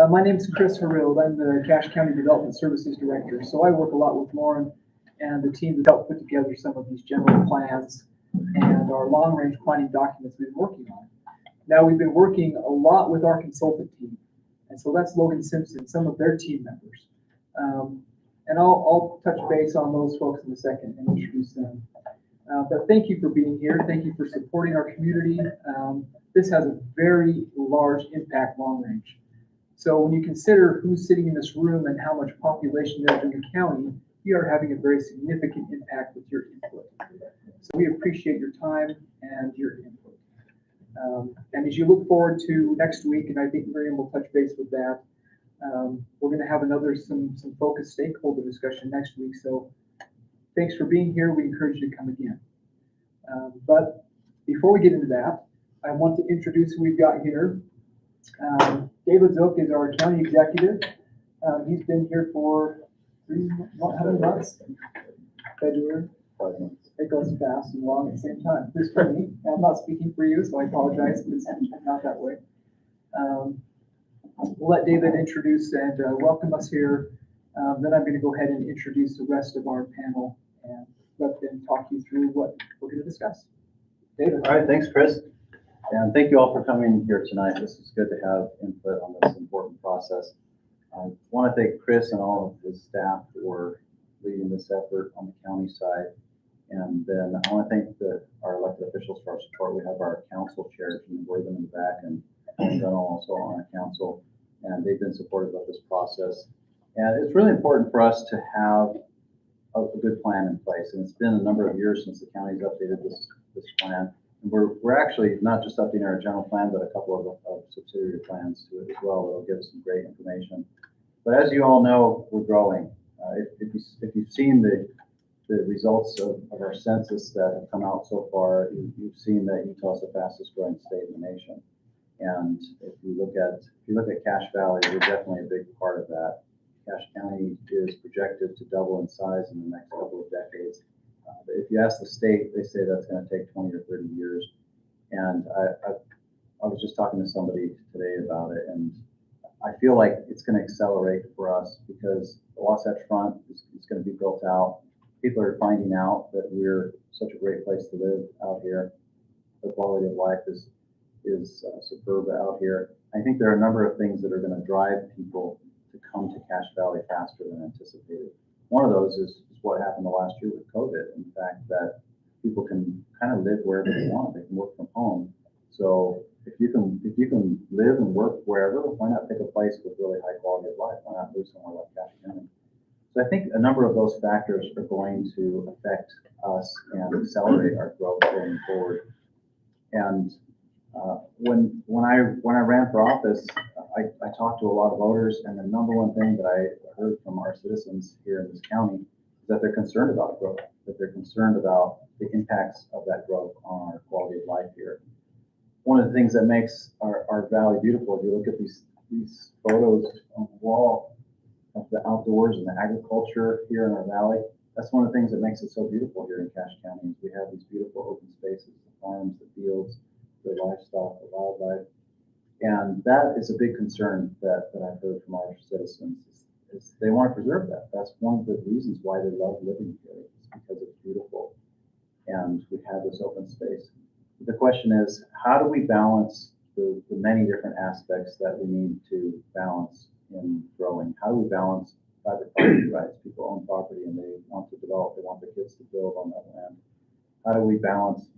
My name is Chris Harrild. I'm the Cache County Development Services Director. So I work a lot with Lauren and the team that helped put together some of these general plans and our long-range planning documents we've been working on. Now we've been working a lot with our consultant team. And so that's Logan Simpson, some of their team members. And I'll touch base on those folks in a second and introduce them. But thank you for being here. Thank you for supporting our community. This has a very large impact long range. So when you consider who's sitting in this room and how much population there is in the county, you are having a very significant impact with your input. So we appreciate your time and your input. And as you look forward to next week, and I think Miriam will touch base with that, we're going to have some focused stakeholder discussion next week. So thanks for being here. We encourage you to come again. But before we get into that, I want to introduce who we've got here. David Zook is our county executive. He's been here for how many months? February. 5 months. It goes fast and long at the same time. This for me. I'm not speaking for you, so I apologize, but it's not that way. We'll let David introduce and welcome us here. Then I'm going to go ahead and introduce the rest of our panel and let them talk you through what we're going to discuss. David. All right, thanks, Chris. And thank you all for coming here tonight. This is good to have input on this important process. I want to thank Chris and all of his staff for leading this effort on the county side. And then I want to thank our elected officials for our support. We have our council chair, Jim Wortham, in the back, and General also on our council. And they've been supportive of this process. And it's really important for us to have a good plan in place. And it's been a number of years since the county's updated this plan. And we're actually not just updating our general plan, but a couple of subsidiary plans to it as well. That'll give us some great information. But as you all know, we're growing. If you've seen the results of our census that have come out so far, you've seen that Utah is the fastest growing state in the nation. And if you look at Cache Valley, we're definitely a big part of that. Cache County is projected to double in size in the next couple of decades. But if you ask the state, they say that's going to take 20 or 30 years. And I was just talking to somebody today about it, and I feel like it's going to accelerate for us because the Wasatch Front is going to be built out. People are finding out that we're such a great place to live out here. The quality of life is superb out here. I think there are a number of things that are going to drive people to come to Cache Valley faster than anticipated. One of those is what happened the last year with COVID, and the fact that people can kind of live wherever they want. They can work from home. So if you can live and work wherever, why not pick a place with really high quality of life? Why not live somewhere like Cache County? So I think a number of those factors are going to affect us and accelerate our growth going forward. And when I ran for office, I talked to a lot of voters, and the number one thing that I heard from our citizens here in this county is that they're concerned about growth, that they're concerned about the impacts of that growth on our quality of life here. One of the things that makes our valley beautiful, if you look at these photos on the wall of the outdoors and the agriculture here in our valley, that's one of the things that makes it so beautiful here in Cache County. Is we have these beautiful open spaces, the farms, the fields, the livestock, the wildlife. And that is a big concern that I've heard from our citizens is they want to preserve that. That's one of the reasons why they love living here, is because it's beautiful and we have this open space. The question is, how do we balance the many different aspects that we need to balance in growing? How do we balance private property rights? People own property and they want to develop, they want their kids to build on that land. How do we balance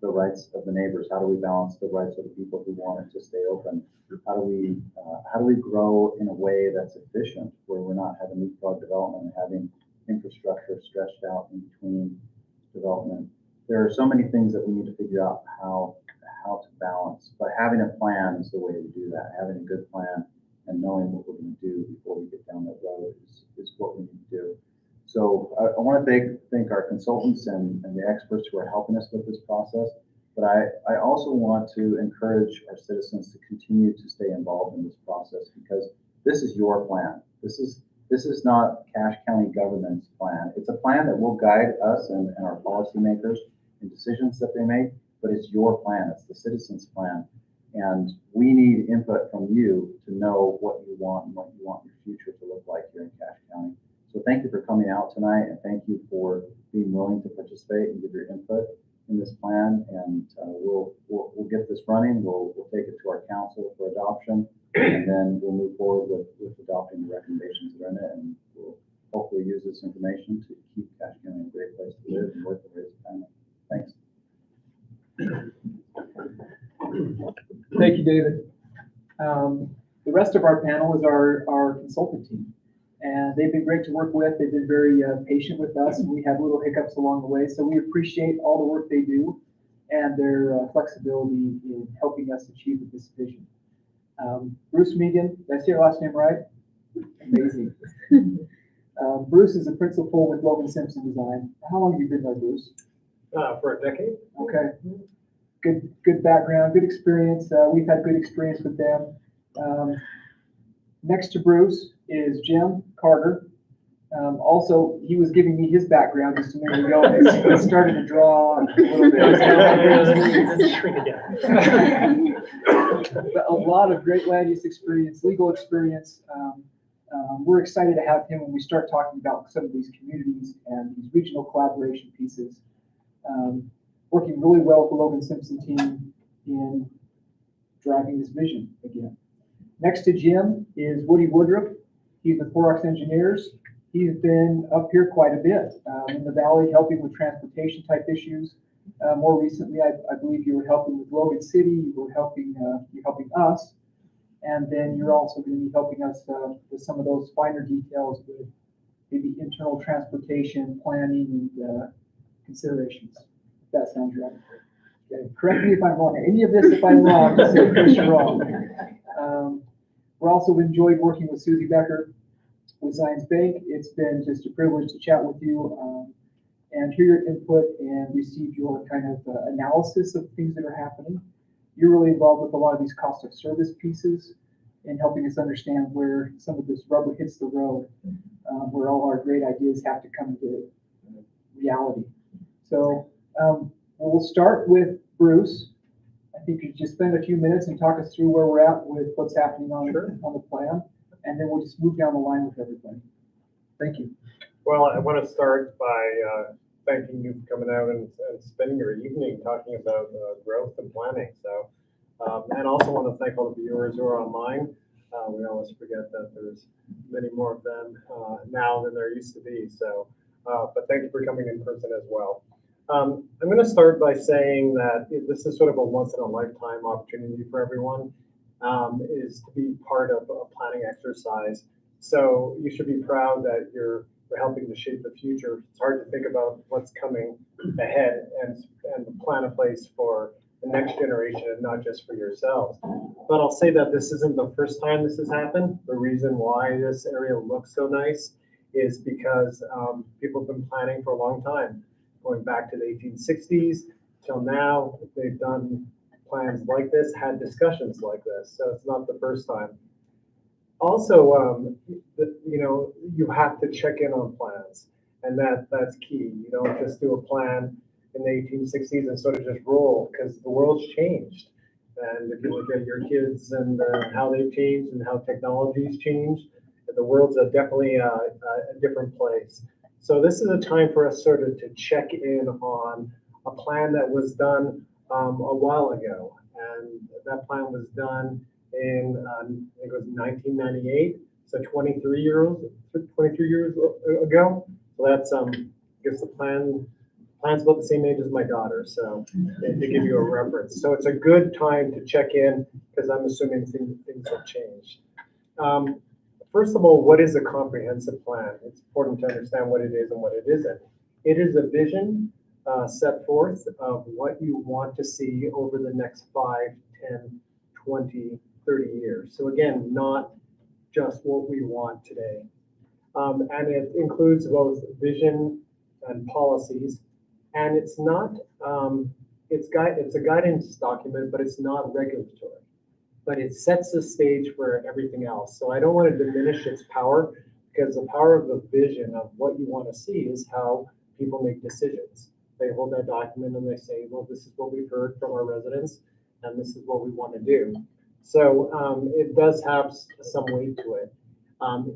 the rights of the neighbors? How do we balance the rights of the people who want it to stay open? How do we grow in a way that's efficient, where we're not having leapfrog development and having infrastructure stretched out in between development? There are so many things that we need to figure out how to balance, but having a plan is the way to do that. Having a good plan and knowing what we're going to do before we get down that road is what we need to do. So I want to thank our consultants and the experts who are helping us with this process. But I also want to encourage our citizens to continue to stay involved in this process, because this is your plan. This is not Cache County government's plan. It's a plan that will guide us and our policymakers in decisions that they make, but it's your plan. It's the citizens' plan. And we need input from you to know what you want and what you want your future to look like here in Cache County. So thank you for coming out tonight, and thank you for being willing to participate and give your input in this plan. And we'll get this running. We'll take it to our council for adoption, and then we'll move forward with adopting the recommendations that are in it. And we'll hopefully use this information to keep Cache County a great place to live and work and raise a family. Thanks. Thank you, David. The rest of our panel is our consultant team. And they've been great to work with. They've been very patient with us, and we had little hiccups along the way. So we appreciate all the work they do and their flexibility in helping us achieve this vision. Bruce Megan, did I say your last name right? Amazing. Bruce is a principal with Logan Simpson Design. How long have you been there, Bruce? For a decade. Okay. Good background, good experience. We've had good experience with them. Next to Bruce is Jim Carter. Also, he was giving me his background just a minute ago. I started to draw a little bit. Shrink again. But a lot of great land use experience, legal experience. We're excited to have him when we start talking about some of these communities and these regional collaboration pieces. Working really well with the Logan Simpson team in driving this vision again. Next to Jim is Woody Woodruff. He's with 4Ox Engineers. He's been up here quite a bit in the valley, helping with transportation type issues. More recently, I believe you were helping with Logan City. You were helping us, and then you're also going to be helping us with some of those finer details with maybe internal transportation planning and considerations. If that sounds right. Okay. Correct me if I'm wrong. Any of this, if I'm wrong, just say Chris, you're wrong. We're also enjoyed working with Susie Becker with Zions Bank. It's been just a privilege to chat with you and hear your input and receive your kind of analysis of things that are happening. You're really involved with a lot of these cost of service pieces and helping us understand where some of this rubber hits the road, where all our great ideas have to come to reality. So we'll start with Bruce. I think you just spend a few minutes and talk us through where we're at with what's happening on the plan, and then we'll just move down the line with everybody. Thank you. Well, I want to start by thanking you for coming out and spending your evening talking about growth and planning. So, and also want to thank all the viewers who are online. We always forget that there's many more of them now than there used to be. So, but thank you for coming in person as well. I'm going to start by saying that this is sort of a once-in-a-lifetime opportunity for everyone, is to be part of a planning exercise. So you should be proud that you're helping to shape the future. It's hard to think about what's coming ahead and plan a place for the next generation and not just for yourselves. But I'll say that this isn't the first time this has happened. The reason why this area looks so nice is because people have been planning for a long time. Going back to the 1860s till now, they've done plans like this, had discussions like this, so it's not the first time. Also, you have to check in on plans, and that's key. You don't just do a plan in the 1860s and sort of just roll, because the world's changed. And if you look at your kids and how they've changed and how technology's changed, the world's definitely a different place. So this is a time for us sort of to check in on a plan that was done a while ago. And that plan was done in, I think it was 1998, so 23 years ago. So that's, I guess the plan's about the same age as my daughter, so to give you a reference. So it's a good time to check in, because I'm assuming things have changed. First of all, what is a comprehensive plan? It's important to understand what it is and what it isn't. It is a vision set forth of what you want to see over the next 5, 10, 20, 30 years. So again, not just what we want today. And it includes both vision and policies. And it's not, it's a guidance document, but it's not regulatory. But it sets the stage for everything else. So I don't want to diminish its power, because the power of the vision of what you want to see is how people make decisions. They hold that document and they say, well, this is what we've heard from our residents, and this is what we want to do. So it does have some weight to it.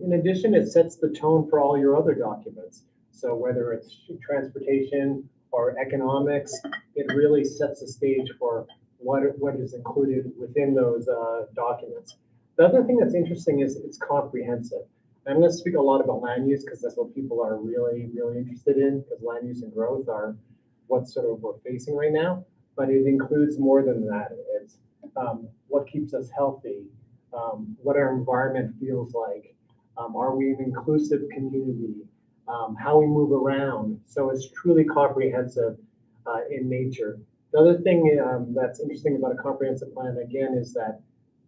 In addition, it sets the tone for all your other documents. So whether it's transportation or economics, it really sets the stage for what is included within those documents. The other thing that's interesting is it's comprehensive. I'm going to speak a lot about land use because that's what people are really, really interested in, because land use and growth are what sort of we're facing right now. But it includes more than that. It's what keeps us healthy, what our environment feels like, are we an inclusive community, how we move around. So it's truly comprehensive in nature. The other thing that's interesting about a comprehensive plan, again, is that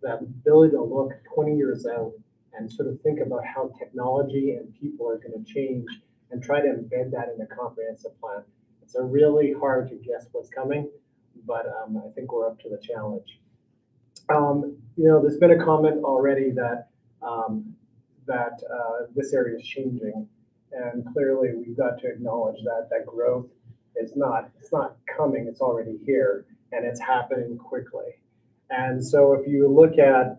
ability to look 20 years out and sort of think about how technology and people are going to change and try to embed that in a comprehensive plan. It's a really hard to guess what's coming, but I think we're up to the challenge. There's been a comment already that this area is changing, and clearly we've got to acknowledge that growth is it's not coming, it's already here, and it's happening quickly. And so if you look at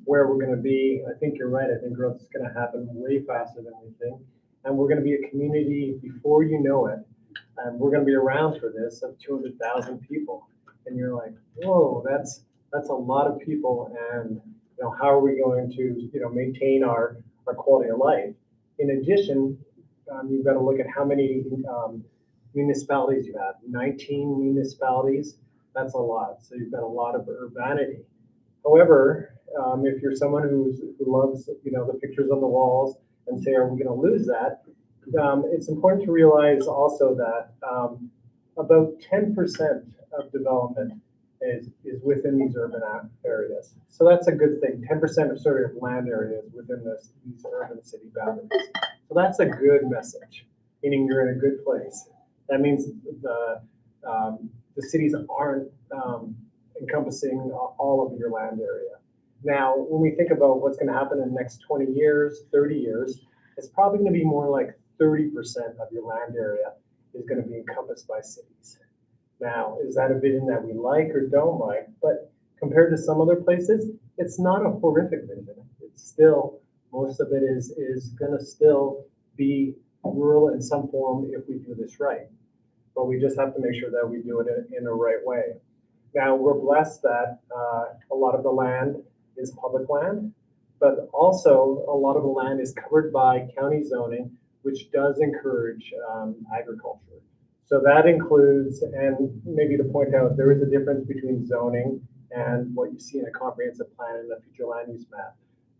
where we're going to be, I think you're right. I think growth is going to happen way faster than we think. And we're going to be a community before you know it. And we're going to be around for this of 200,000 people. And you're like, whoa, that's a lot of people. And how are we going to maintain our quality of life? In addition, you've got to look at how many municipalities you have. 19 municipalities. That's a lot. So you've got a lot of urbanity. However, if you're someone who loves, the pictures on the walls and say, are we going to lose that? It's important to realize also that about 10% of development is within these urban areas. So that's a good thing. 10% of sort of land areas within these urban city boundaries. So that's a good message, meaning you're in a good place. That means the cities aren't encompassing all of your land area. Now, when we think about what's going to happen in the next 20 years, 30 years, it's probably going to be more like 30% of your land area is going to be encompassed by cities. Now, is that a vision that we like or don't like? But compared to some other places, it's not a horrific vision. It's still, most of it is going to still be rural in some form if we do this right. But we just have to make sure that we do it in the right way. Now, we're blessed that a lot of the land is public land, but also a lot of the land is covered by county zoning, which does encourage agriculture. So that includes, and maybe to point out, there is a difference between zoning and what you see in a comprehensive plan and a future land use map.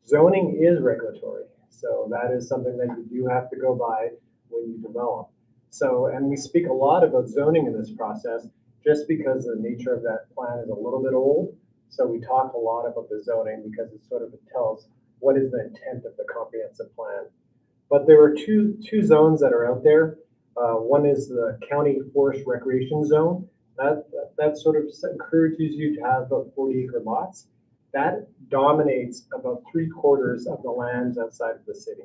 Zoning is regulatory, so that is something that you do have to go by when you develop. So, and we speak a lot about zoning in this process just because the nature of that plan is a little bit old. So we talk a lot about the zoning because it sort of tells what is the intent of the comprehensive plan. But there are two zones that are out there. One is the county forest recreation zone. That sort of encourages you to have about 40-acre lots. That dominates about 3/4 of the lands outside of the city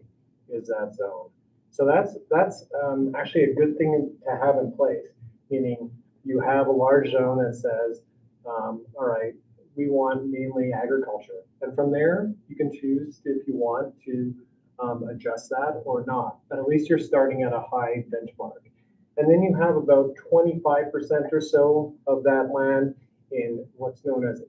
is that zone. So that's actually a good thing to have in place, meaning you have a large zone that says, all right, we want mainly agriculture. And from there, you can choose if you want to adjust that or not. But at least you're starting at a high benchmark. And then you have about 25% or so of that land in what's known as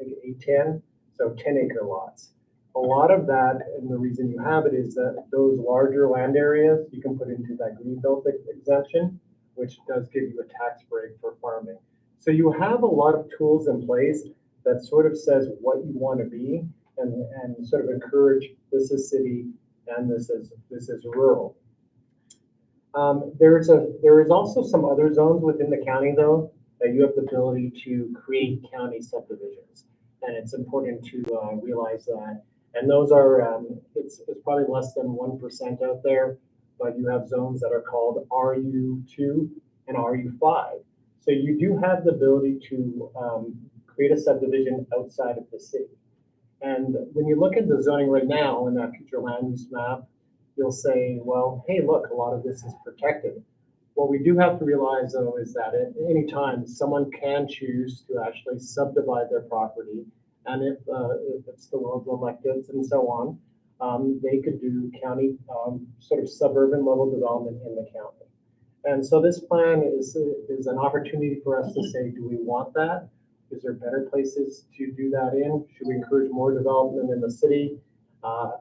A10, so 10-acre lots. A lot of that, and the reason you have it is that those larger land areas you can put into that greenbelt exemption, which does give you a tax break for farming. So you have a lot of tools in place that sort of says what you want to be and sort of encourage this is city and this is rural. There is also some other zones within the county though that you have the ability to create county subdivisions, and it's important to realize that. And those are, it's probably less than 1% out there, but you have zones that are called RU2 and RU5. So you do have the ability to create a subdivision outside of the city. And when you look at the zoning right now in that future land use map, you'll say, well, hey, look, a lot of this is protected. What we do have to realize though is that at any time, someone can choose to actually subdivide their property. And if it's the world's electeds and so on, they could do county, sort of suburban level development in the county. And so this plan is an opportunity for us to say, do we want that? Is there better places to do that in? Should we encourage more development in the city,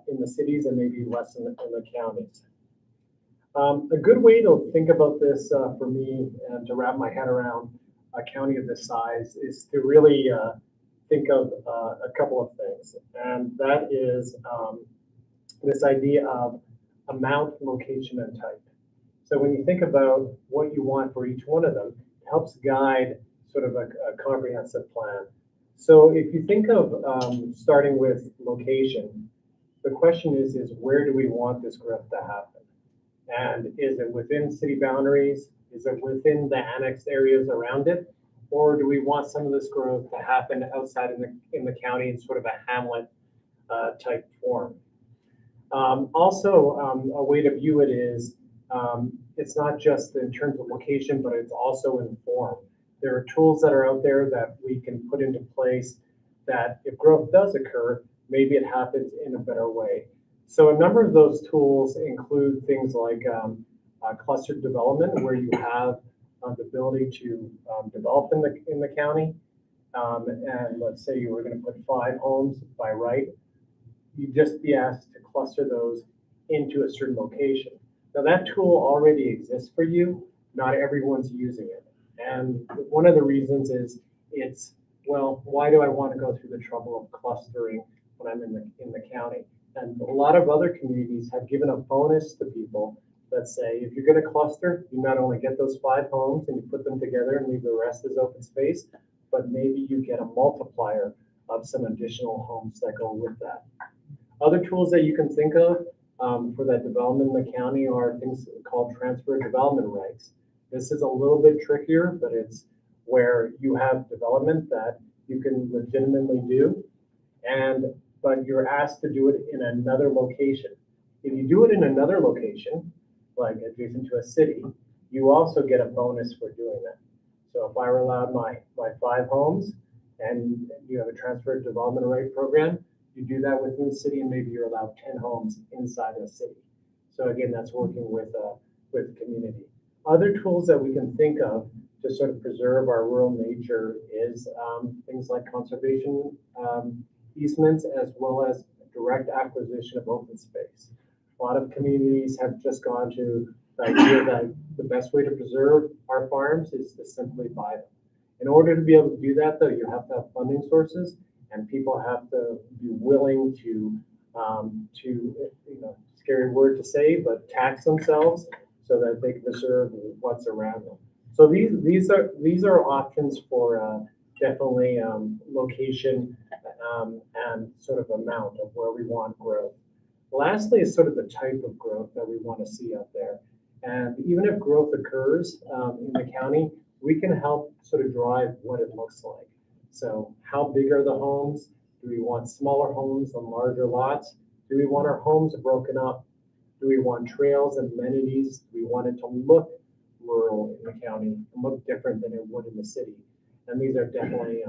in the cities, and maybe less in the counties? A good way to think about this for me and to wrap my head around a county of this size is to really think of a couple of things. And that is this idea of amount, location, and type. So when you think about what you want for each one of them, it helps guide sort of a comprehensive plan. So if you think of starting with location, the question is where do we want this growth to happen? And is it within city boundaries? Is it within the annexed areas around it? Or do we want some of this growth to happen outside in the county in sort of a hamlet type form? Also, a way to view it is it's not just in terms of location, but it's also in form. There are tools that are out there that we can put into place that if growth does occur, maybe it happens in a better way. So a number of those tools include things like clustered development, where you have the ability to develop in the county. And let's say you were going to put 5 homes by right, you'd just be asked to cluster those into a certain location. Now that tool already exists for you. Not everyone's using it. And one of the reasons is well, why do I want to go through the trouble of clustering when I'm in the county? And a lot of other communities have given a bonus to people that say, if you're going to cluster, you not only get those 5 homes and you put them together and leave the rest as open space, but maybe you get a multiplier of some additional homes that go with that. Other tools that you can think of for that development in the county are things called transfer development rights. This is a little bit trickier, but it's where you have development that you can legitimately do, but you're asked to do it in another location. If you do it in another location, like adjacent to a city, you also get a bonus for doing that. So if I were allowed my 5 homes and you have a transfer development right program, you do that within the city and maybe you're allowed 10 homes inside the city. So again, that's working with the community. Other tools that we can think of to sort of preserve our rural nature is things like conservation easements, as well as direct acquisition of open space. A lot of communities have just gone to the idea that the best way to preserve our farms is to simply buy them. In order to be able to do that, though, you have to have funding sources, and people have to be willing to scary word to say, but tax themselves so that they can preserve what's around them. So these are options for definitely location and sort of amount of where we want growth. Lastly is sort of the type of growth that we want to see out there. And even if growth occurs in the county, we can help sort of drive what it looks like. So how big are the homes? Do we want smaller homes on larger lots? Do we want our homes broken up? Do we want trails and amenities? Do we want it to look rural in the county and look different than it would in the city? And these are definitely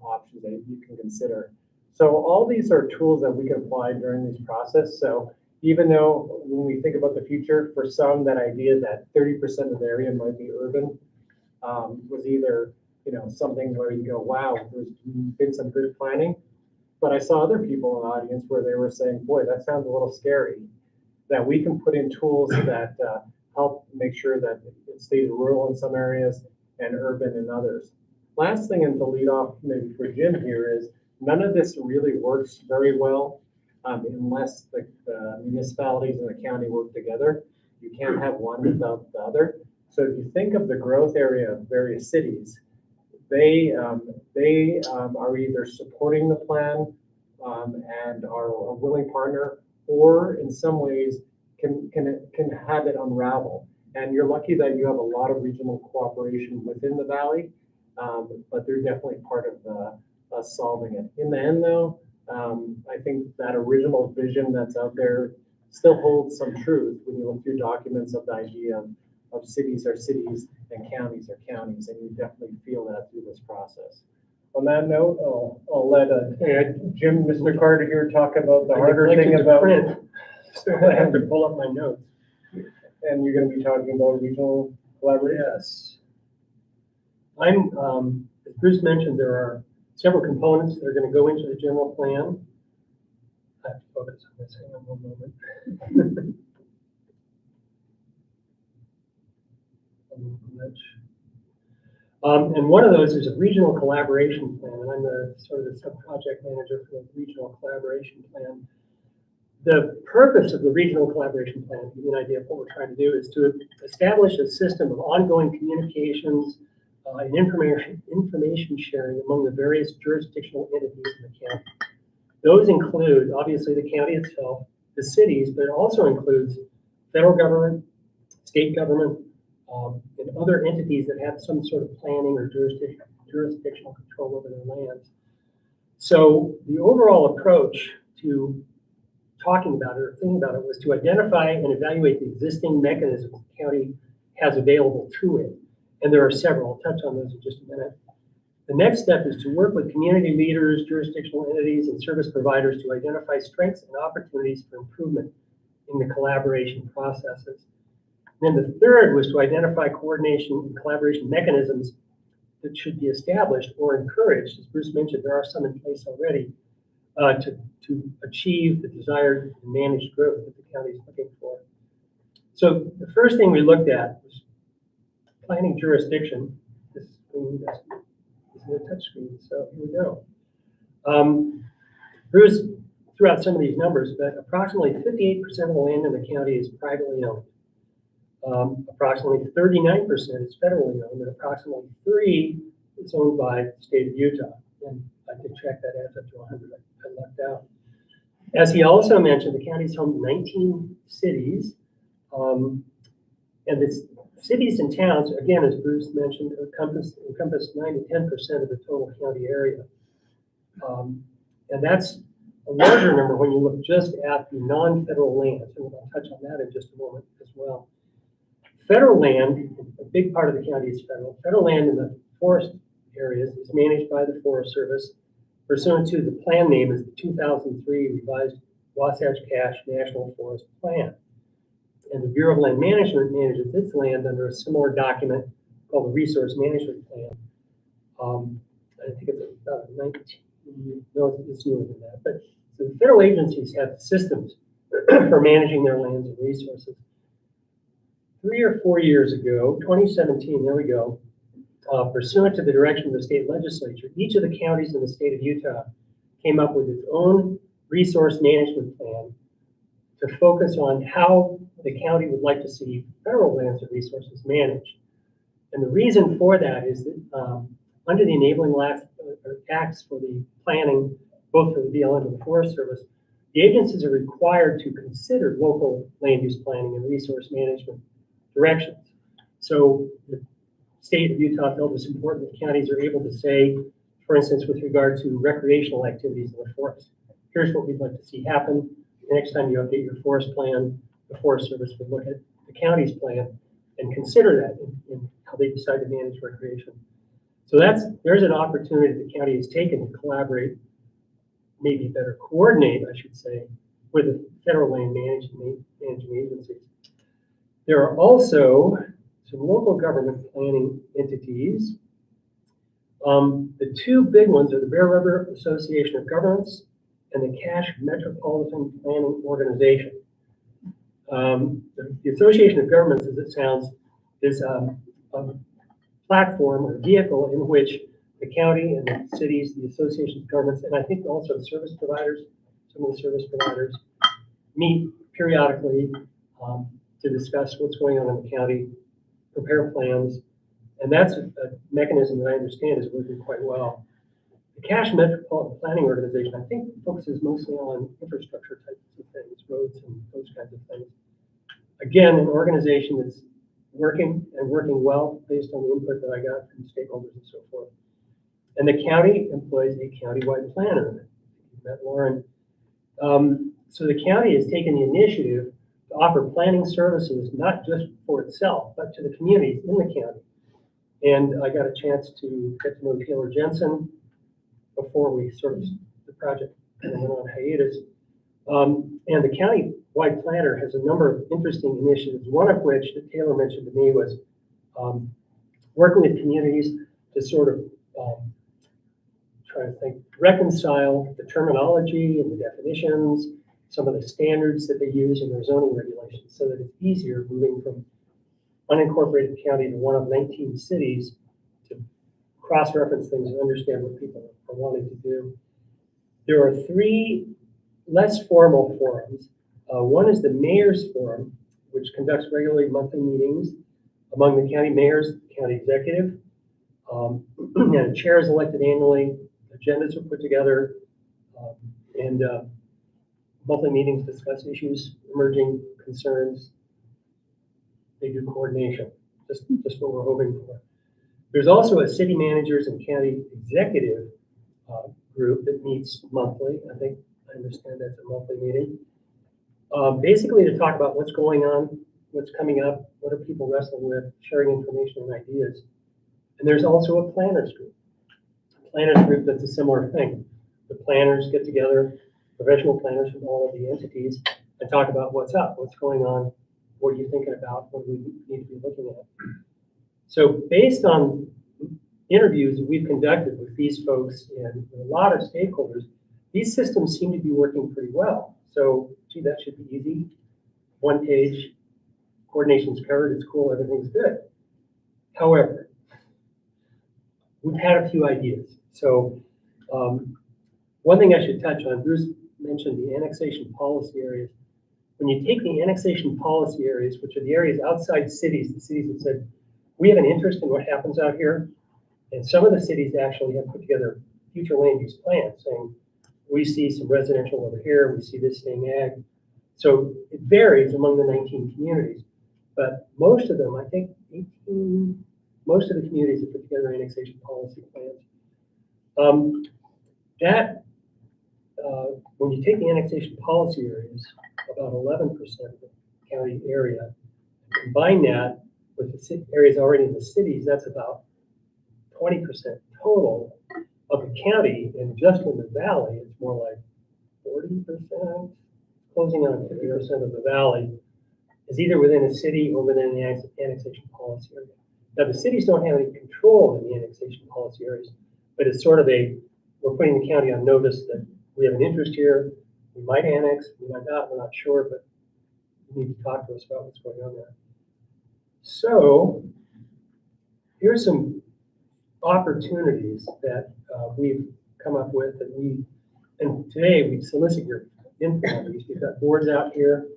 options that you can consider. So all these are tools that we can apply during this process. So even though when we think about the future, for some, that idea that 30% of the area might be urban was either something where you go, wow, there's been some good planning. But I saw other people in the audience where they were saying, boy, that sounds a little scary, that we can put in tools that help make sure that it stays rural in some areas and urban in others. Last thing, and to lead off maybe for Jim here, is none of this really works very well unless the municipalities and the county work together. You can't have one without the other. So if you think of the growth area of various cities, they are either supporting the plan and are a willing partner, or in some ways can have it unravel. And you're lucky that you have a lot of regional cooperation within the valley, but they're definitely part of us solving it. In the end, though, I think that original vision that's out there still holds some truth when you look through documents of the idea of cities are cities and counties are counties, and you definitely feel that through this process. On that note, I'll let Jim, Mr. Carter here talk about the I harder neglected thing to about, print, so I have to pull up my notes. and you're gonna be talking about regional collaboration. Yes. As Bruce mentioned, there are several components that are going to go into the general plan. I have to focus on this. Hang on one moment. And one of those is a regional collaboration plan, and I'm the sort of the sub-project manager for the regional collaboration plan. The purpose of the regional collaboration plan, to give you an idea of what we're trying to do, is to establish a system of ongoing communications and information sharing among the various jurisdictional entities in the county. Those include, obviously, the county itself, the cities, but it also includes federal government, state government, and other entities that have some sort of planning or jurisdictional control over their lands. So the overall approach to talking about it or thinking about it was to identify and evaluate the existing mechanisms the county has available to it. And there are several. I'll touch on those in just a minute. The next step is to work with community leaders, jurisdictional entities, and service providers to identify strengths and opportunities for improvement in the collaboration processes. Then the third was to identify coordination and collaboration mechanisms that should be established or encouraged. As Bruce mentioned, there are some in place already to achieve the desired and managed growth that the county is looking for. So the first thing we looked at was planning jurisdiction. This screen isn't a touch screen, so here we go. Bruce threw out some of these numbers, but approximately 58% of the land in the county is privately owned. Approximately 39% is federally owned, and approximately 3% is owned by the state of Utah. And I can check that adds up to 100. I left out. As he also mentioned, the county is home to 19 cities, and the cities and towns, again, as Bruce mentioned, encompass 9 to 10% of the total county area. And that's a larger number when you look just at the non-federal lands, and I'll touch on that in just a moment as well. Federal land, a big part of the county is federal. Federal land in the forest areas is managed by the Forest Service pursuant to the plan name is the 2003 revised Wasatch Cache National Forest Plan. And the Bureau of Land Management manages its land under a similar document called the Resource Management Plan. I think it's about 19, no, it's newer than that. But so the federal agencies have systems for managing their lands and resources. 3 or 4 years ago, 2017, there we go, pursuant to the direction of the state legislature, each of the counties in the state of Utah came up with its own resource management plan to focus on how the county would like to see federal lands and resources managed. And the reason for that is that under the enabling acts for the planning, both for the BLM and the Forest Service, the agencies are required to consider local land use planning and resource management directions. So the state of Utah felt it's important that counties are able to say, for instance, with regard to recreational activities in the forest, here's what we'd like to see happen. The next time you update your forest plan, the Forest Service would look at the county's plan and consider that in how they decide to manage recreation. So there's an opportunity the county has taken to collaborate, maybe better coordinate, I should say, with the federal land management agencies. There are also some local government planning entities. The two big ones are the Bear River Association of Governments and the Cache Metropolitan Planning Organization. The Association of Governments, as it sounds, is a platform or vehicle in which the county and the cities, the Association of Governments, and I think also the service providers, some of the service providers, meet periodically to discuss what's going on in the county, prepare plans, and that's a mechanism that I understand is working quite well. The Cache Metropolitan Planning Organization, I think, focuses mostly on infrastructure types of things, roads and those kinds of things. Again, an organization that's working well based on the input that I got from stakeholders and so forth. And the county employs a countywide planner. You met Lauren. So the county has taken the initiative to offer planning services, not just for itself, but to the communities in the county. And I got a chance to get to know Taylor Jensen before we sort of, the project kind of went on hiatus. And the county-wide planner has a number of interesting initiatives, one of which that Taylor mentioned to me was working with communities to sort of try to think, reconcile the terminology and the definitions, some of the standards that they use in their zoning regulations, so that it's easier moving from unincorporated county to one of 19 cities to cross-reference things and understand what people are wanting to do. There are 3 less formal forums. One is the Mayor's Forum, which conducts regularly monthly meetings among the county mayors, county executive, and a chair is elected annually. Agendas are put together, and monthly meetings discuss issues, emerging concerns. They do coordination, just what we're hoping for. There's also a city managers and county executive group that meets monthly. I understand that's a monthly meeting. Basically to talk about what's going on, what's coming up, what are people wrestling with, sharing information and ideas. And there's also a planners group. A planners group that's a similar thing. The planners get together, professional planners from all of the entities, and talk about what's up, what's going on, what are you thinking about, what do we need to be looking at. So based on interviews that we've conducted with these folks and a lot of stakeholders, these systems seem to be working pretty well. So, gee, that should be easy. 1 page, coordination's covered, it's cool, everything's good. However, we've had a few ideas. So one thing I should touch on, Bruce mentioned the annexation policy areas. When you take the annexation policy areas, which are the areas outside cities, the cities that said, we have an interest in what happens out here, and some of the cities actually have put together future land use plans saying, we see some residential over here, we see this staying ag. So it varies among the 19 communities, but most of them, I think 18, most of the communities have put together annexation policy plans. When you take the annexation policy areas, about 11% of the county area, combine that with the areas already in the cities, that's about 20% total of the county, and just in the valley, it's more like 40%, closing on 50% of the valley is either within a city or within the annexation policy area. Now, the cities don't have any control in the annexation policy areas, but it's sort of we're putting the county on notice that we have an interest here, we might annex, we might not, we're not sure, but you need to talk to us about what's going on there. So here's some opportunities that we've come up with, and today we solicit your input on these. We've got boards out here.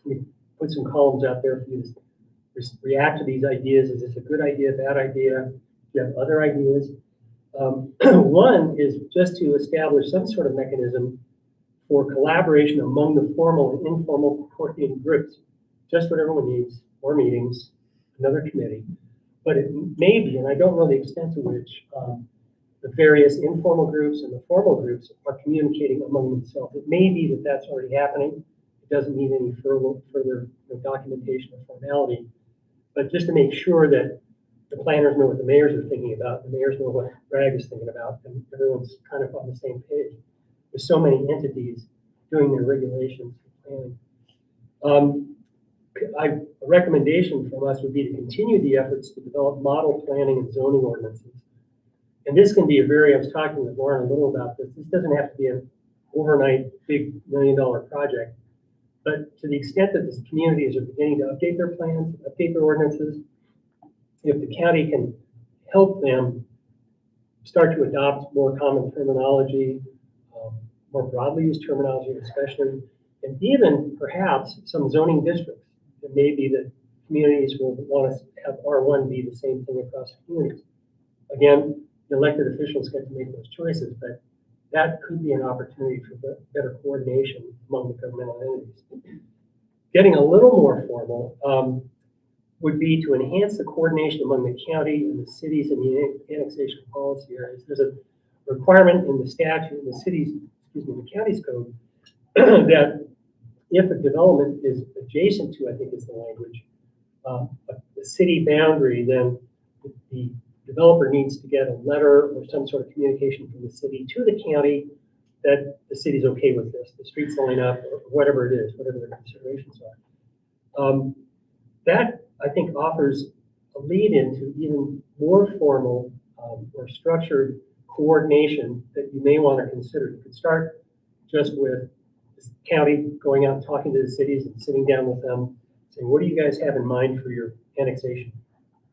We put some columns out there for you to react to these ideas. Is this a good idea, bad idea? Do you have other ideas? One is just to establish some sort of mechanism for collaboration among the formal and informal coordinating groups. Just what everyone needs, more meetings, another committee. But it may be, and I don't know the extent to which the various informal groups and the formal groups are communicating among themselves. It may be that that's already happening. It doesn't need any further documentation or formality. But just to make sure that the planners know what the mayors are thinking about, the mayors know what RAG is thinking about, and everyone's kind of on the same page. There's so many entities doing their regulations and planning. A recommendation from us would be to continue the efforts to develop model planning and zoning ordinances. And this can be I was talking with Lauren a little about this. This doesn't have to be an overnight big $1 million project, but to the extent that the communities are beginning to update their plans, update their ordinances, if the county can help them start to adopt more common terminology, more broadly used terminology especially, and even perhaps some zoning districts. It may be that communities will want to have R1 be the same thing across communities. Again, the elected officials get to make those choices, but that could be an opportunity for better coordination among the governmental entities. Getting a little more formal would be to enhance the coordination among the county and the cities in the annexation policy areas. There's a requirement in the statute, in the cities, the county's code, that if a development is adjacent to, I think is the language, a city boundary, then the developer needs to get a letter or some sort of communication from the city to the county that the city's okay with this, the street's line up, or whatever it is, whatever their considerations are. That, I think, offers a lead into even more formal or structured coordination that you may want to consider. You could start just with the county going out and talking to the cities and sitting down with them, saying, what do you guys have in mind for your annexation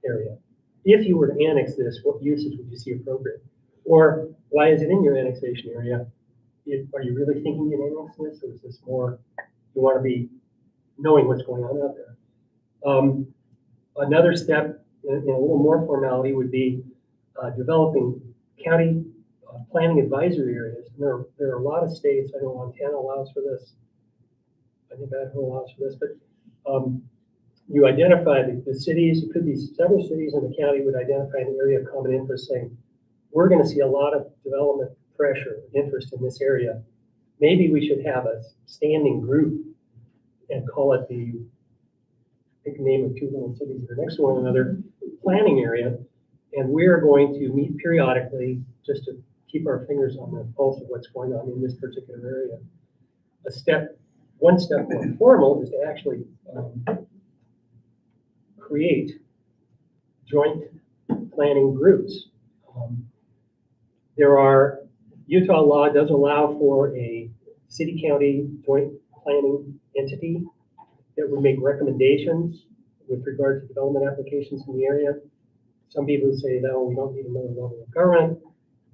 area? If you were to annex this, what uses would you see appropriate? Or why is it in your annexation area? Are you really thinking you'd annex this, or is this more, you want to be knowing what's going on out there? Another step in a little more formality would be developing county planning advisory areas. And there are a lot of states, I know Montana allows for this, I think Idaho allows for this, but you identify the cities, it could be several cities in the county would identify an area of common interest, saying, we're going to see a lot of development pressure, interest in this area. Maybe we should have a standing group and call it the, I think, name of two little cities that are next to one another, planning area. And we're going to meet periodically just to keep our fingers on the pulse of what's going on in this particular area. One step more formal is to actually create joint planning groups. Utah law does allow for a city-county joint planning entity that would make recommendations with regard to development applications in the area. Some people say, no, we don't need another level of government.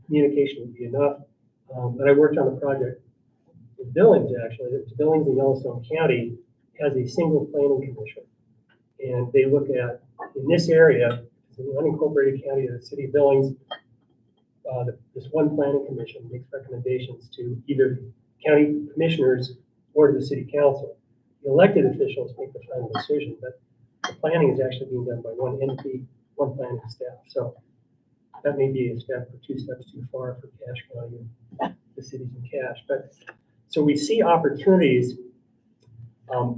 Communication would be enough. But I worked on a project in Billings, actually. Billings in Yellowstone County has a single planning commission. And they look at, in this area, it's an unincorporated county of the city of Billings, this one planning commission makes recommendations to either county commissioners or to the city council. The elected officials make the final decision, but the planning is actually being done by one entity, one planning staff. So that may be a step or two steps too far for Cache County and the cities in Cache. But so we see opportunities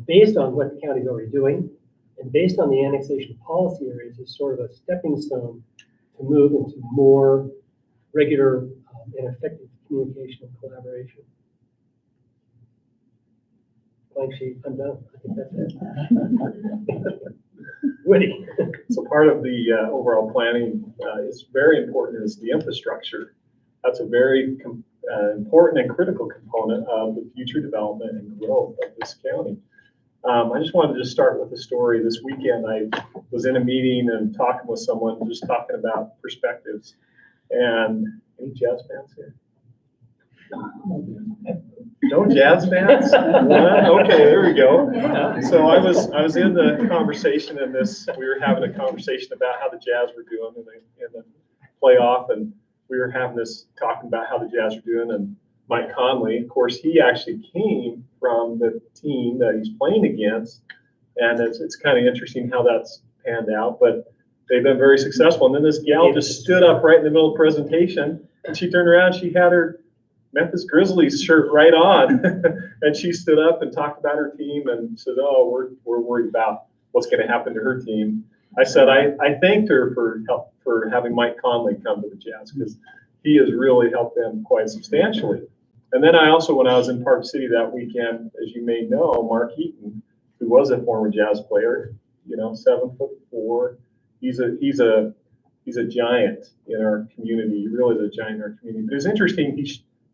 based on what the county is already doing and based on the annexation policy areas as sort of a stepping stone to move into more regular and effective communication and collaboration. Blank sheet, I'm done. I think that's it. Woody. So part of the overall planning is very important is the infrastructure. That's a very important and critical component of the future development and growth of this county. I just wanted to just start with a story. This weekend, I was in a meeting and talking with someone, just talking about perspectives. And any jazz fans here? No jazz fans? Okay, there we go. So I was in the conversation in this. We were having a conversation about how the Jazz were doing in the playoff, and we were having this talking about how the Jazz were doing. And Mike Conley, of course, he actually came from the team that he's playing against, and it's kind of interesting how that's panned out. But they've been very successful. And then this gal just stood up right in the middle of the presentation, and she turned around. She had her Memphis Grizzlies shirt right on, and she stood up and talked about her team and said, "Oh, we're worried about what's going to happen to her team." I said I thanked her for having Mike Conley come to the Jazz because he has really helped them quite substantially. And then I also, when I was in Park City that weekend, as you may know, Mark Heaton, who was a former Jazz player, 7'4". He's a giant in our community. He really is a giant in our community. But it was interesting.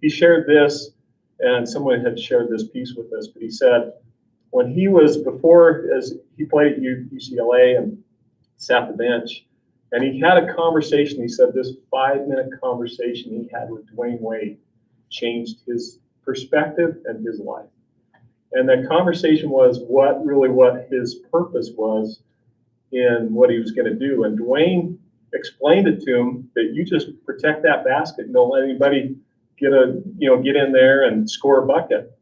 He shared this, and someone had shared this piece with us. But he said when he was as he played at UCLA and sat the bench, and he had a conversation. He said this 5-minute conversation he had with Dwayne Wade changed his perspective and his life. And that conversation was what his purpose was in what he was going to do. And Dwayne explained it to him that you just protect that basket and don't let anybody get in there and score a bucket.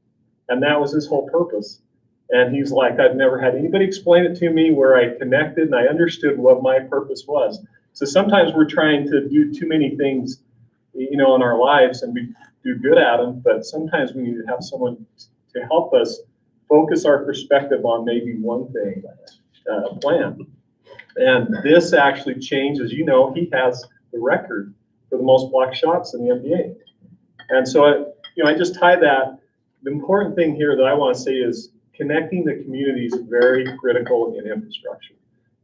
And that was his whole purpose. And he's like, I've never had anybody explain it to me where I connected and I understood what my purpose was. So sometimes we're trying to do too many things, in our lives, and we do good at them, but sometimes we need to have someone to help us focus our perspective on maybe one thing, a plan. And this actually changes, you know, he has the record for the most block shots in the NBA. And so, I just tie that. The important thing here that I want to say is connecting the communities is very critical in infrastructure.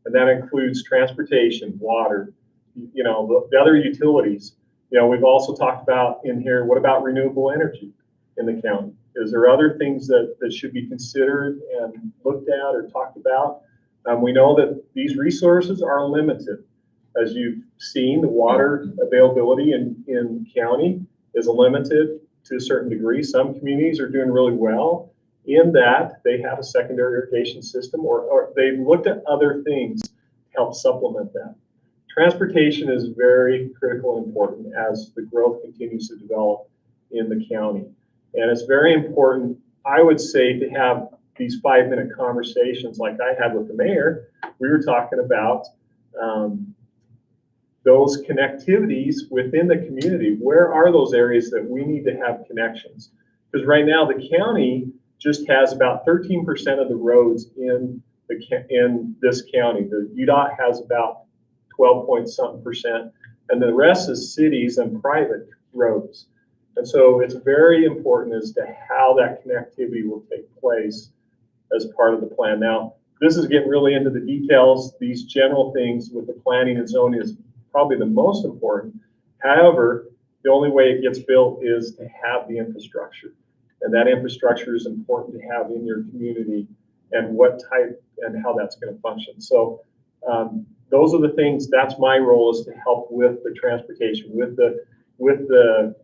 And that includes transportation, water, the other utilities. We've also talked about in here, what about renewable energy in the county? Is there other things that should be considered and looked at or talked about? We know that these resources are limited. As you've seen, the water availability in county is limited to a certain degree. Some communities are doing really well in that they have a secondary irrigation system or they've looked at other things to help supplement that. Transportation is very critical and important as the growth continues to develop in the county. And it's very important, I would say, to have these 5-minute conversations like I had with the mayor. We were talking about those connectivities within the community. Where are those areas that we need to have connections? Because right now the county just has about 13% of the roads in this county. The UDOT has about 12 point something percent, and the rest is cities and private roads. And so it's very important as to how that connectivity will take place as part of the plan. Now, this is getting really into the details. These general things with the planning and zoning is probably the most important. However, the only way it gets built is to have the infrastructure. And that infrastructure is important to have in your community and what type and how that's going to function. So those are the things, that's my role, is to help with the transportation, with the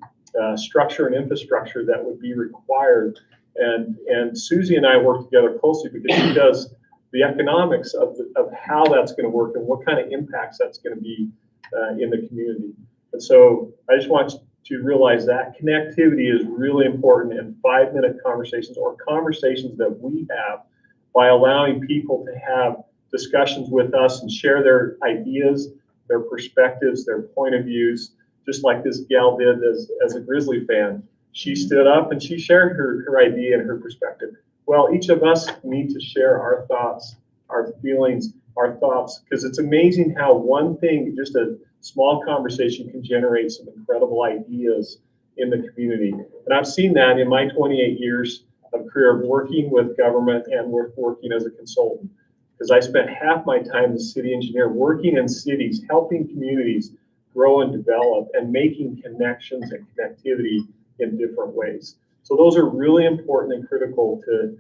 structure and infrastructure that would be required. And Susie and I work together closely because she does the economics of how that's going to work and what kind of impacts that's going to be in the community. And so I just want to realize that connectivity is really important, and 5-minute conversations or conversations that we have by allowing people to have discussions with us and share their ideas, their perspectives, their point of views, just like this gal did as a Grizzly fan. She stood up and she shared her idea and her perspective. Well, each of us need to share our thoughts, our feelings, our thoughts, because it's amazing how one thing, just a small conversation, can generate some incredible ideas in the community. And I've seen that in my 28 years of career of working with government and working as a consultant, because I spent half my time as a city engineer working in cities, helping communities grow and develop and making connections and connectivity in different ways. So those are really important and critical to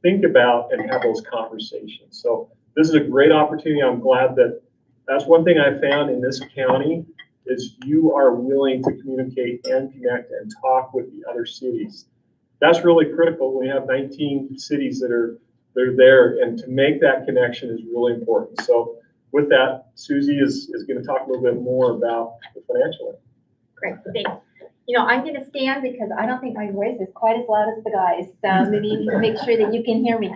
think about and have those conversations. So this is a great opportunity. I'm glad that that's one thing I found in this county is you are willing to communicate and connect and talk with the other cities. That's really critical. We have 19 cities that are there, and to make that connection is really important. So with that, Susie is going to talk a little bit more about the financial. Great, thanks. I'm going to stand because I don't think my voice is quite as loud as the guys. So maybe you need to make sure that you can hear me.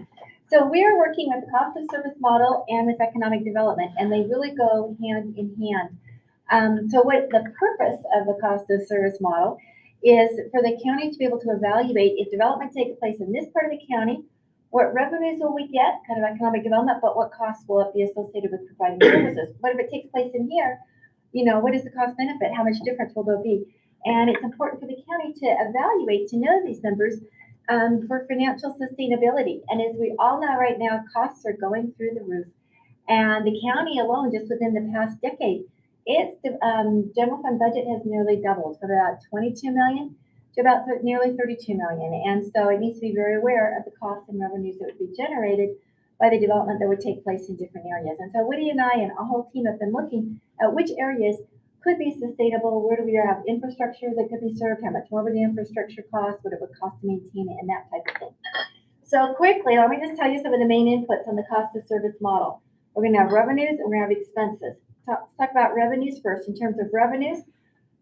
So we're working with the cost of service model and with economic development, and they really go hand in hand. So what the purpose of the cost of service model is for the county to be able to evaluate if development takes place in this part of the county, what revenues will we get, kind of economic development, but what costs will it be associated with providing services? What if it takes place in here? What is the cost benefit? How much difference will there be? And it's important for the county to evaluate, to know these numbers for financial sustainability. And as we all know right now, costs are going through the roof. And the county alone, just within the past decade, its general fund budget has nearly doubled from about 22 million to about nearly 32 million. And so it needs to be very aware of the costs and revenues that would be generated by the development that would take place in different areas. And so Woody and I and a whole team have been looking at which areas could be sustainable, where do we have infrastructure that could be served, how much more would the infrastructure cost, what it would cost to maintain it, and that type of thing. So quickly, let me just tell you some of the main inputs on the cost of service model. We're going to have revenues and we're going to have expenses. Let's talk about revenues first. In terms of revenues,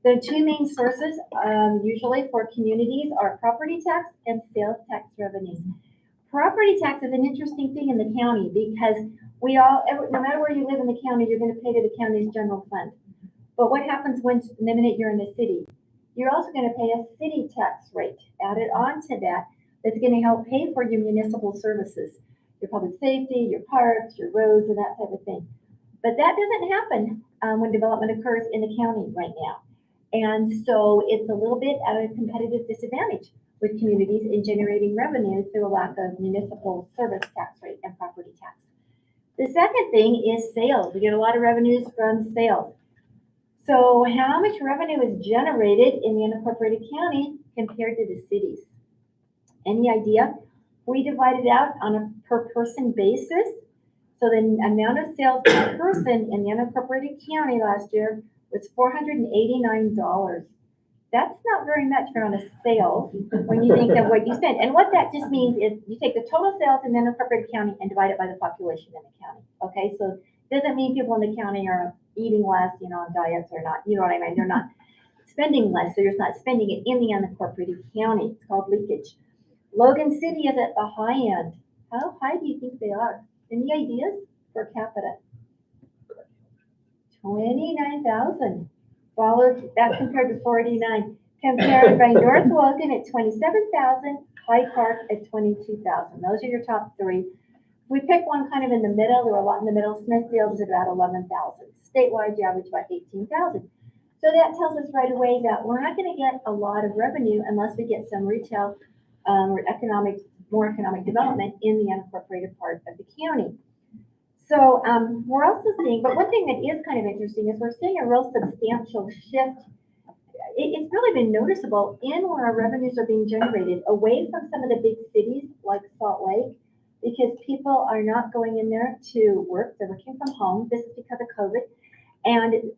the two main sources usually for communities are property tax and sales tax revenues. Property tax is an interesting thing in the county because no matter where you live in the county, you're going to pay to the county's general fund. But what happens the minute you're in a city? You're also going to pay a city tax rate added on to that that's gonna help pay for your municipal services, your public safety, your parks, your roads, and that type of thing. But that doesn't happen when development occurs in the county right now. And so it's a little bit at a competitive disadvantage with communities in generating revenue through a lack of municipal service tax rate and property tax. The second thing is sales. We get a lot of revenues from sales. So how much revenue is generated in the unincorporated county compared to the cities? Any idea? We divide it out on a per person basis. So the amount of sales per person in the unincorporated county last year was $489. That's not very much for on a sales when you think of what you spend. And what that just means is you take the total sales in the unincorporated county and divide it by the population in the county. Okay, so it doesn't mean people in the county are eating less, on diets or not. You know what I mean? They're not spending less. They're just not spending it in the unincorporated county. It's called leakage. Logan City is at the high end. How high do you think they are? Any ideas per capita? 29,000. Followed, that's compared to 49. Compared by North Logan at 27,000, Hyde Park at 22,000. Those are your top three. If we pick one kind of in the middle, there are a lot in the middle. Smithfield is about 11,000. Statewide, you average about 18,000. So that tells us right away that we're not going to get a lot of revenue unless we get some retail or more economic development in the unincorporated part of the county. So we're also seeing, but one thing that is kind of interesting is we're seeing a real substantial shift. It's really been noticeable in where our revenues are being generated away from some of the big cities like Salt Lake, because people are not going in there to work. They're working from home. This is because of COVID. And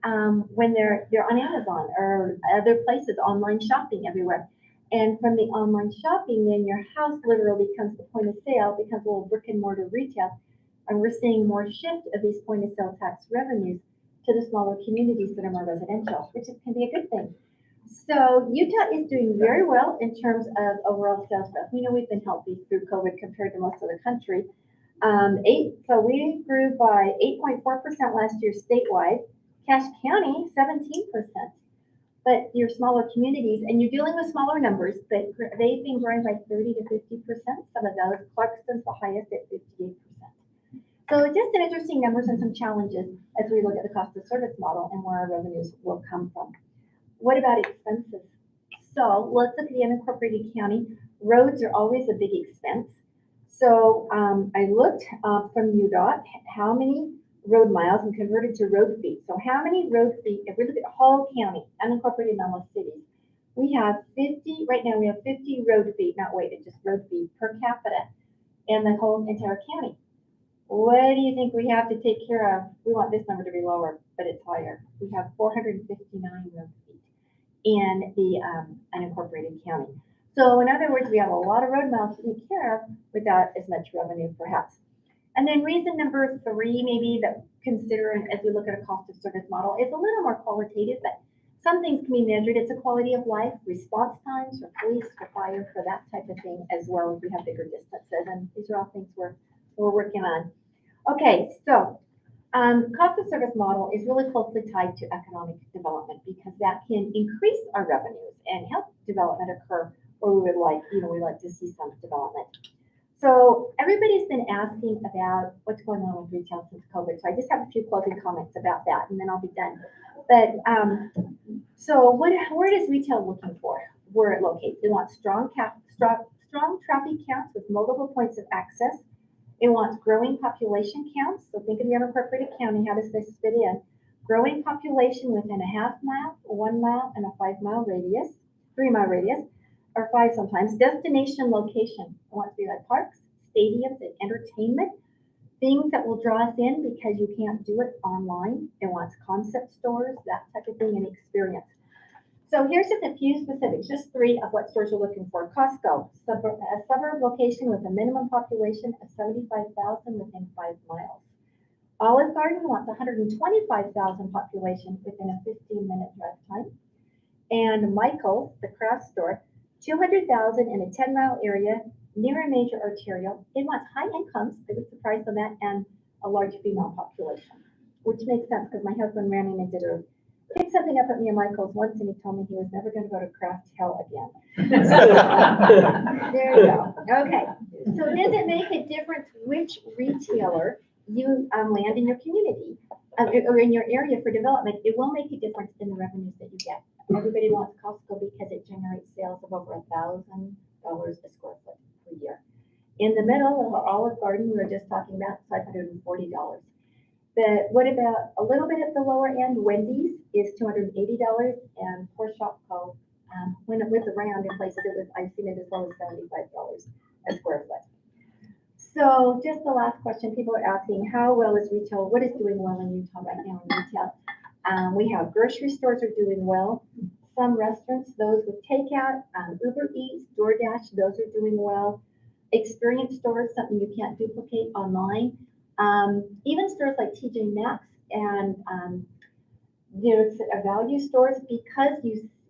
when they're on Amazon or other places, online shopping everywhere. And from the online shopping, then your house literally becomes the point of sale, becomes a little brick and mortar retail. And we're seeing more shift of these point of sale tax revenues to the smaller communities that are more residential, which can be a good thing. So Utah is doing very well in terms of overall sales growth. We've been healthy through COVID compared to most of the country. So we grew by 8.4% last year statewide. Cache County, 17%. But your smaller communities, and you're dealing with smaller numbers, but they've been growing by 30 to 50%. Some of those, Clarkston's the highest at 58%. So just some interesting numbers and some challenges as we look at the cost of service model and where our revenues will come from. What about expenses? So let's look at the unincorporated county. Roads are always a big expense. So I looked from UDOT how many road miles and converted to road feet. So how many road feet, if we look at Hall County, unincorporated Mammoth cities, we have 50, right now we have 50 road feet, not weighted, just road feet per capita in the whole entire county. What do you think we have to take care of? We want this number to be lower, but it's higher. We have 459 road feet in the unincorporated county. So in other words, we have a lot of road miles to take care of without as much revenue perhaps. And then reason number three, maybe that consider as we look at a cost of service model, is a little more qualitative, but some things can be measured. It's a quality of life, response times for police, for fire, for that type of thing as well if we have bigger distances. And these are all things we're working on. Okay, so cost of service model is really closely tied to economic development because that can increase our revenues and help development occur where we would like, we like to see some development. So everybody's been asking about what's going on with retail since COVID. So I just have a few closing comments about that and then I'll be done. But so where is retail looking for? Where it locates? They want strong traffic counts with multiple points of access. It wants growing population counts. So think of the unincorporated county. How does this fit in? Growing population within a half mile, 1 mile, and a 5 mile radius, 3 mile radius, or 5 sometimes. Destination location. It wants to be like parks, stadiums, and entertainment. Things that will draw us in because you can't do it online. It wants concept stores, that type of thing, and experience. So here's just a few specifics, just 3 of what stores are looking for. Costco, a suburb location with a minimum population of 75,000 within 5 miles. Olive Garden wants 125,000 population within a 15-minute drive time. And Michael's, the craft store, 200,000 in a 10-mile area near a major arterial. It wants high incomes, they would surprise on that, and a large female population, which makes sense because my husband ran in and did a picked something up at me and Michael's once and he told me he was never gonna go to Craft Hell again. There you go. Okay. So does it make a difference which retailer you land in your community or in your area for development? It will make a difference in the revenues that you get. Everybody wants Costco because it generates sales of over $1,000 a square foot per year. In the middle of our Olive Garden, we were just talking about $540. But what about a little bit at the lower end? Wendy's is $280, and poor Shopko, when it was around in places, I've seen it as low as $75 a square foot. So just the last question, people are asking, how well is retail? What is doing well in Utah right now in retail? We have grocery stores are doing well. Some restaurants, those with takeout, Uber Eats, DoorDash, those are doing well. Experience stores, something you can't duplicate online. Even stores like TJ Maxx and value stores, because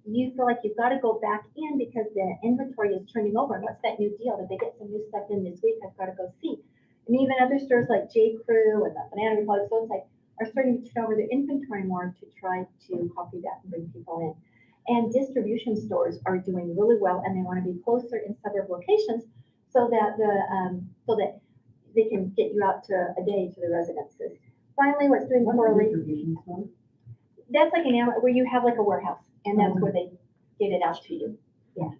you feel like you've got to go back in because the inventory is turning over. And what's that new deal? Did they get some new stuff in this week? I've got to go see. And even other stores like J. Crew and the Banana Republic, those like are starting to turn over their inventory more to try to copy that and bring people in. And distribution stores are doing really well, and they want to be closer in suburb locations so that they can get you out to a day to the residences. Finally, what's doing poorly? That's like an where you have like a warehouse, and that's where they get it out to you. Yeah,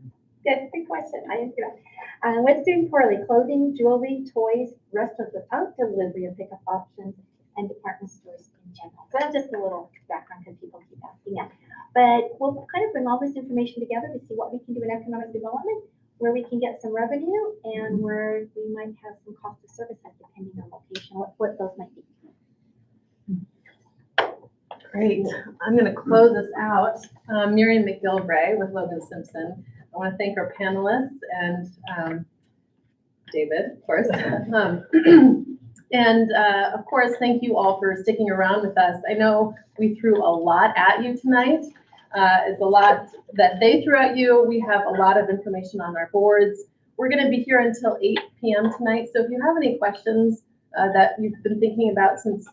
that's a good question. I didn't do that. What's doing poorly? Clothing, jewelry, toys, restaurants without delivery and pickup options, and department stores in general. So that's just a little background because people keep asking that. But we'll kind of bring all this information together to see what we can do in economic development, where we can get some revenue, and where we might have some cost of services depending on location, what those might be. Great. I'm going to close us out. Miriam McGilvray with Logan Simpson. I want to thank our panelists and David, of course. And of course, thank you all for sticking around with us. I know we threw a lot at you tonight. It's a lot that they threw at you. We have a lot of information on our boards. We're going to be here until 8 p.m. tonight. So if you have any questions that you've been thinking about since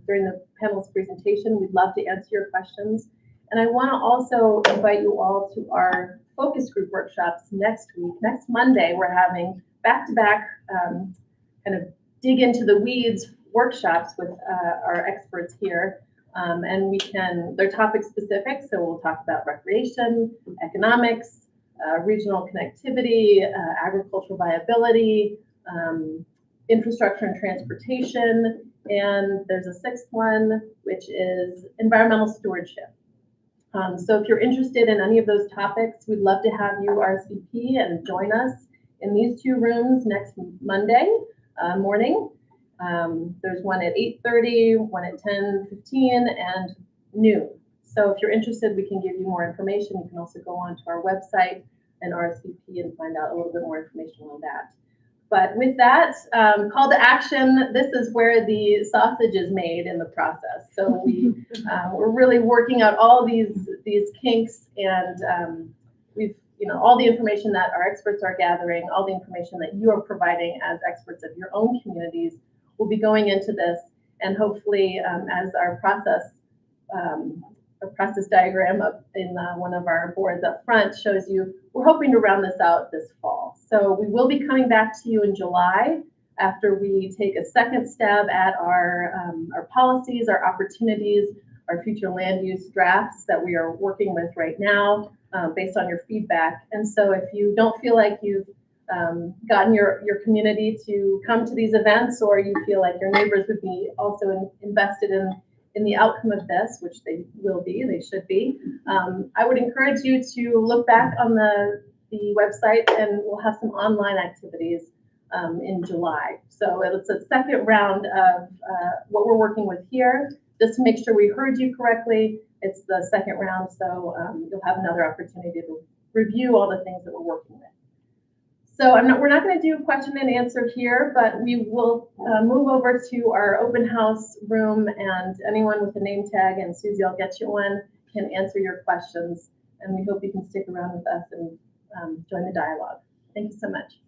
during the panel's presentation, we'd love to answer your questions. And I want to also invite you all to our focus group workshops next week. Next Monday, we're having back-to-back kind of dig into the weeds workshops with our experts here. And they're topic specific, so we'll talk about recreation, economics, regional connectivity, agricultural viability, infrastructure and transportation, and there's a sixth one, which is environmental stewardship. So if you're interested in any of those topics, we'd love to have you RSVP and join us in these two rooms next Monday morning. There's one at 8:30, one at 10:15, and noon. So if you're interested, we can give you more information. You can also go onto our website and RSVP and find out a little bit more information on that. But with that, call to action, this is where the sausage is made in the process. So we're really working out all these kinks, and we've, all the information that our experts are gathering, all the information that you are providing as experts of your own communities will be going into this. And hopefully, as our process diagram up in one of our boards up front shows you, we're hoping to round this out this fall. So we will be coming back to you in July after we take a second stab at our policies, our opportunities, our future land use drafts that we are working with right now based on your feedback. And so if you don't feel like you've gotten your community to come to these events, or you feel like your neighbors would be also invested in the outcome of this, which they will be, they should be, I would encourage you to look back on the website, and we'll have some online activities in July. So it's a second round of what we're working with here, just to make sure we heard you correctly. It's the second round, so you'll have another opportunity to review all the things that we're working with. So we're not going to do question and answer here, but we will move over to our open house room, and anyone with a name tag, and Susie, I'll get you one, can answer your questions. And we hope you can stick around with us and join the dialogue. Thank you so much.